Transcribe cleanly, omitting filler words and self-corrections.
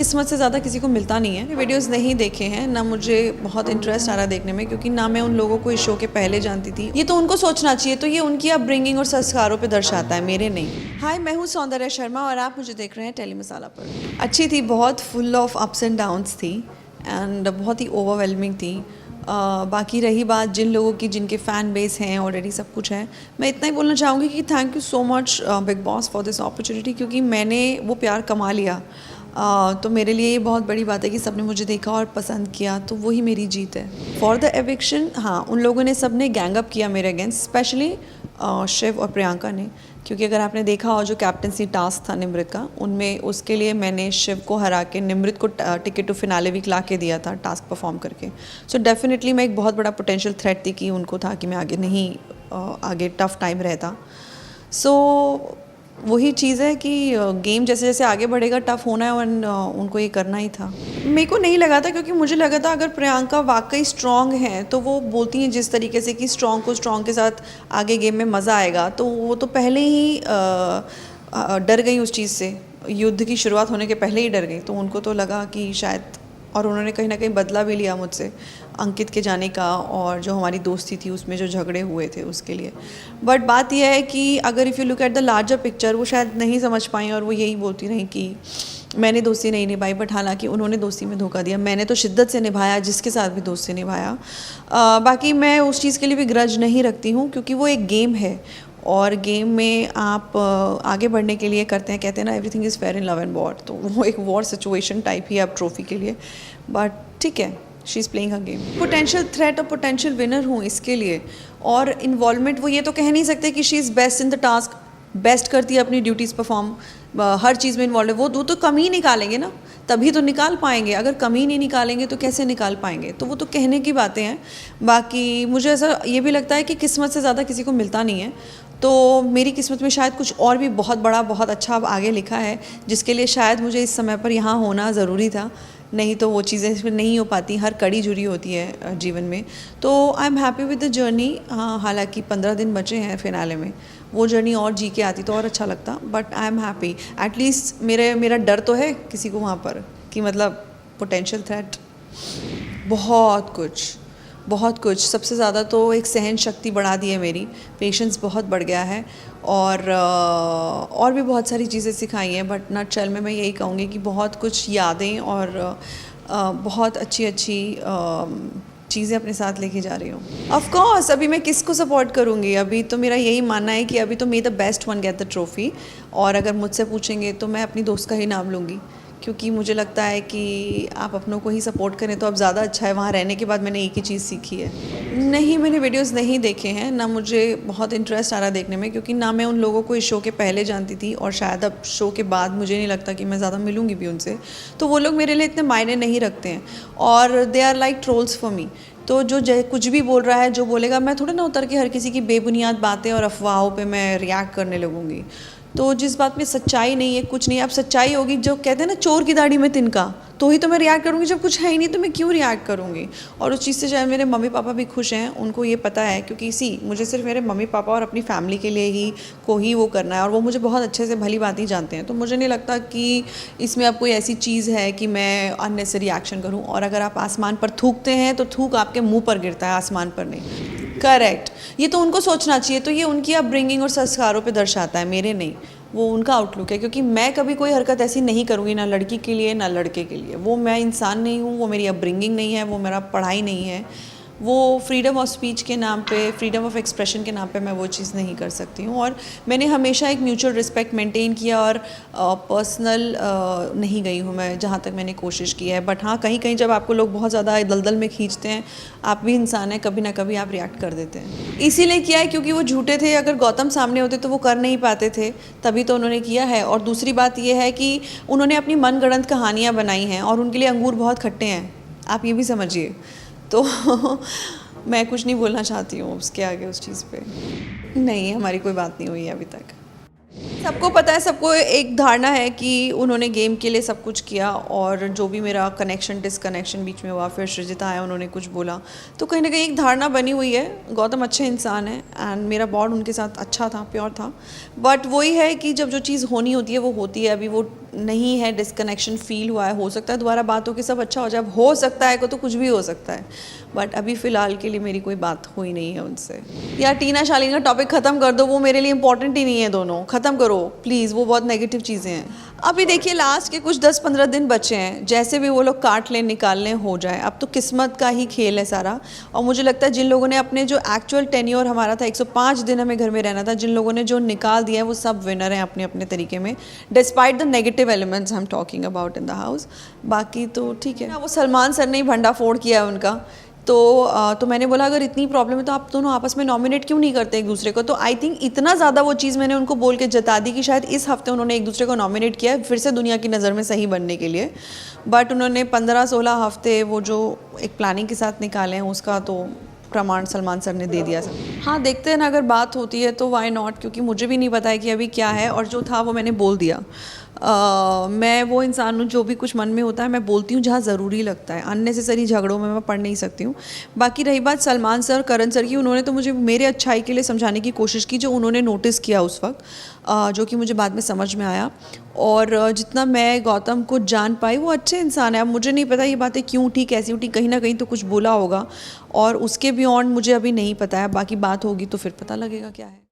किस्मत से ज़्यादा किसी को मिलता नहीं है। वीडियोस नहीं देखे हैं, ना मुझे बहुत इंटरेस्ट आ रहा देखने में, क्योंकि ना मैं उन लोगों को इस शो के पहले जानती थी। ये तो उनको सोचना चाहिए, तो ये उनकी अपब्रिंगिंग और संस्कारों पे दर्शाता है, मेरे नहीं। हाय, मैं हूँ सौंदर्या शर्मा और आप मुझे देख रहे हैं टेली मसाला पर। अच्छी थी, बहुत full of ups and downs थी एंड बहुत ही ओवरवेलमिंग थी। बाकी रही बात जिन लोगों की जिनके फ़ैन बेस हैं, ऑलरेडी सब कुछ है, मैं इतना ही बोलना चाहूँगी कि thank you so much big boss for this opportunity, क्योंकि मैंने वो प्यार कमा लिया। तो मेरे लिए ये बहुत बड़ी बात है कि सबने मुझे देखा और पसंद किया, तो वही मेरी जीत है। फॉर द एविक्शन, हाँ, उन लोगों ने सब ने गैंग अप किया मेरे अगेंस्ट, स्पेशली शिव और प्रियंका ने, क्योंकि अगर आपने देखा हो जो कैप्टनसी टास्क था निमृत का, उनमें उसके लिए मैंने शिव को हरा के निमृत को टिकट टू फिनाले वीक ला के दिया था टास्क परफॉर्म करके। सो डेफिनेटली मैं एक बहुत बड़ा पोटेंशियल थ्रेट थी कि उनको था कि मैं आगे नहीं, आगे टफ टाइम रहता। सो वही चीज़ है कि गेम जैसे जैसे आगे बढ़ेगा टफ होना है, और उनको ये करना ही था। मेरे को नहीं लगा था, क्योंकि मुझे लगा था अगर प्रियंका वाकई स्ट्रॉन्ग हैं तो वो बोलती हैं जिस तरीके से कि स्ट्रॉन्ग को स्ट्रॉन्ग के साथ आगे गेम में मज़ा आएगा, तो वो तो पहले ही डर गई उस चीज़ से, युद्ध की शुरुआत होने के पहले ही डर गई। तो उनको तो लगा कि शायद, और उन्होंने कहीं ना कहीं बदला भी लिया मुझसे अंकित के जाने का, और जो हमारी दोस्ती थी उसमें जो झगड़े हुए थे उसके लिए। बट बात यह है कि अगर if you look at the larger picture, वो शायद नहीं समझ पाई और वो यही बोलती रही कि मैंने दोस्ती नहीं निभाई, बट हालांकि उन्होंने दोस्ती में धोखा दिया। मैंने तो शिद्दत से निभाया, जिसके साथ भी दोस्ती निभाया। बाकी मैं उस चीज़ के लिए भी ग्रज नहीं रखती हूँ, क्योंकि वो एक गेम है, और गेम में आप आगे बढ़ने के लिए करते हैं, कहते हैं ना everything is fair in love and war, तो वो एक वॉर सिचुएशन टाइप ही है अब ट्रॉफी के लिए। बट ठीक है, she is playing her game. Potential threat और पोटेंशियल विनर हूँ इसके लिए, और इन्वॉल्वमेंट वो ये तो कह नहीं सकते कि she is best in the task, best करती है अपनी ड्यूटीज़ परफॉर्म, हर चीज़ में इन्वॉल्व है। वो तो कमी ही निकालेंगे ना, तभी तो निकाल पाएंगे। अगर कमी नहीं निकालेंगे तो कैसे निकाल पाएंगे? तो वो तो कहने की बातें हैं। बाकी मुझे ऐसा ये भी लगता है कि किस्मत से ज़्यादा किसी को मिलता नहीं है, तो मेरी किस्मत में शायद कुछ और भी बहुत बड़ा, बहुत अच्छा अब आगे लिखा है, जिसके लिए शायद मुझे इस समय पर यहाँ होना ज़रूरी था, नहीं तो वो चीज़ें फिर नहीं हो पाती। हर कड़ी जुड़ी होती है जीवन में। तो I am happy with the journey. हाँ, हालांकि 15 दिन बचे हैं फिनाले में, वो जर्नी और जी के आती तो और अच्छा लगता, but I am happy. At least मेरा डर तो है किसी को वहाँ पर कि मतलब पोटेंशियल थ्रेट बहुत कुछ, सबसे ज़्यादा तो एक सहन शक्ति बढ़ा दी है मेरी, पेशेंस बहुत बढ़ गया है, और भी बहुत सारी चीज़ें सिखाई हैं। बट नटशेल में मैं यही कहूँगी कि बहुत कुछ यादें और बहुत अच्छी चीज़ें अपने साथ लेके जा रही हूँ। ऑफ कोर्स, अभी मैं किसको सपोर्ट करूँगी? अभी तो मेरा यही मानना है कि अभी तो मे the best one get the trophy, और अगर मुझसे पूछेंगे तो मैं अपनी दोस्त का ही नाम लूँगी, क्योंकि मुझे लगता है कि आप अपनों को ही सपोर्ट करें तो अब ज़्यादा अच्छा है। वहाँ रहने के बाद मैंने एक ही चीज़ सीखी है। नहीं, मैंने वीडियोस नहीं देखे हैं, ना मुझे बहुत इंटरेस्ट आ रहा देखने में, क्योंकि ना मैं उन लोगों को इस शो के पहले जानती थी, और शायद अब शो के बाद मुझे नहीं लगता कि मैं ज़्यादा मिलूँगी भी उनसे, तो वो लोग मेरे लिए इतने मायने नहीं रखते हैं, और they are like trolls for me. तो जो कुछ भी बोल रहा है, जो बोलेगा, मैं थोड़ा ना उतर के हर किसी की बेबुनियाद बातें और अफवाहों पे मैं रिएक्ट करने लगूँगी। तो जिस बात में सच्चाई नहीं है, कुछ नहीं है, अब सच्चाई होगी, जो कहते हैं ना चोर की दाढ़ी में तिनका, तो ही तो मैं रिएक्ट करूँगी। जब कुछ है ही नहीं तो मैं क्यों रिएक्ट करूँगी? और उस चीज़ से शायद मेरे मम्मी पापा भी खुश हैं, उनको ये पता है, क्योंकि मुझे सिर्फ मेरे मम्मी पापा और अपनी फैमिली के लिए ही वो करना है, और वो मुझे बहुत अच्छे से भली बात ही जानते हैं। तो मुझे नहीं लगता कि इसमें अब कोई ऐसी चीज़ है कि मैं अननेसेसरी एक्शन करूँ। और अगर आप आसमान पर थूकते हैं तो थूक आपके मुँह पर गिरता है, आसमान पर नहीं। करेक्ट, ये तो उनको सोचना चाहिए, तो ये उनकी अपब्रिंगिंग और संस्कारों पे दर्शाता है, मेरे नहीं। वो उनका आउटलुक है, क्योंकि मैं कभी कोई हरकत ऐसी नहीं करूँगी, ना लड़की के लिए ना लड़के के लिए। वो मैं इंसान नहीं हूँ, वो मेरी अपब्रिंगिंग नहीं है, वो मेरा पढ़ाई नहीं है, वो फ्रीडम ऑफ स्पीच के नाम पे, फ्रीडम ऑफ एक्सप्रेशन के नाम पे मैं वो चीज़ नहीं कर सकती हूँ। और मैंने हमेशा एक म्यूचुअल रिस्पेक्ट मेंटेन किया, और पर्सनल नहीं गई हूँ मैं, जहाँ तक मैंने कोशिश की है। बट हाँ, कहीं कहीं जब आपको लोग बहुत ज़्यादा दलदल में खींचते हैं, आप भी इंसान हैं, कभी ना कभी आप रिएक्ट कर देते हैं। इसीलिए किया है क्योंकि वो झूठे थे। अगर गौतम सामने होते तो वो कर नहीं पाते थे, तभी तो उन्होंने किया है। और दूसरी बात ये है कि उन्होंने अपनी मनगढ़ंत कहानियाँ बनाई हैं, और उनके लिए अंगूर बहुत खट्टे हैं, आप ये भी समझिए। तो मैं कुछ नहीं बोलना चाहती हूँ उसके आगे उस चीज़ पे। नहीं, हमारी कोई बात नहीं हुई है अभी तक। सबको पता है, सबको एक धारणा है कि उन्होंने गेम के लिए सब कुछ किया, और जो भी मेरा कनेक्शन डिसकनेक्शन बीच में हुआ, फिर सृजिता आया, उन्होंने कुछ बोला, तो कहीं ना कहीं एक धारणा बनी हुई है। गौतम अच्छे इंसान है, एंड मेरा बॉन्ड उनके साथ अच्छा था, प्योर था। बट वही है कि जब जो चीज़ होनी होती है वो होती है। अभी वो नहीं है, डिस्कनेक्शन फील हुआ है, हो सकता है दोबारा बात हो के सब अच्छा हो जाए, अब हो सकता है को तो कुछ भी हो सकता है, बट अभी फ़िलहाल के लिए मेरी कोई बात हुई नहीं है उनसे। यार टीना शालीन का टॉपिक ख़त्म कर दो, वो मेरे लिए इंपॉर्टेंट ही नहीं है, दोनों ख़त्म करो प्लीज़, वो बहुत नेगेटिव चीज़ें हैं। अभी देखिए लास्ट के कुछ 10-15 दिन बचे हैं, जैसे भी वो लोग काट लें निकाल लें हो जाए, अब तो किस्मत का ही खेल है सारा। और मुझे लगता है जिन लोगों ने अपने जो एक्चुअल टेन्योर हमारा था 105 दिन हमें घर में रहना था, जिन लोगों ने जो निकाल दिया है वो सब विनर हैं अपने अपने तरीके में, despite the negative elements I am talking about in the house. बाकी तो ठीक है, वो सलमान सर ने ही भंडा फोड़ किया है उनका, तो मैंने बोला अगर इतनी प्रॉब्लम है तो आप दोनों आपस में नॉमिनेट क्यों नहीं करते एक दूसरे को। तो आई थिंक इतना ज़्यादा वो चीज़ मैंने उनको बोल के जता दी कि शायद इस हफ्ते उन्होंने एक दूसरे को नॉमिनेट किया है फिर से दुनिया की नज़र में सही बनने के लिए, बट उन्होंने 15-16 हफ्ते वो जो एक प्लानिंग के साथ निकाले हैं उसका तो प्रमाण सलमान सर ने दे दिया सर। हाँ देखते हैं ना, अगर बात होती है तो वाई नॉट, क्योंकि मुझे भी नहीं पता है कि अभी क्या है, और जो था वो मैंने बोल दिया। मैं वो इंसान हूँ जो भी कुछ मन में होता है मैं बोलती हूँ जहाँ ज़रूरी लगता है, अननेसेसरी झगड़ों में मैं पढ़ नहीं सकती हूँ। बाकी रही बात सलमान सर करण सर की, उन्होंने तो मुझे मेरे अच्छाई के लिए समझाने की कोशिश की जो उन्होंने नोटिस किया उस वक्त, जो कि मुझे बाद में समझ में आया, और जितना मैं गौतम को जान पाई वो अच्छे इंसान है। अब मुझे नहीं पता ये बातें क्यों उठी कैसी उठी, कहीं ना कहीं तो कुछ बोला होगा, और उसके बियॉन्ड मुझे अभी नहीं पता है, बाकी बात होगी तो फिर पता लगेगा क्या है।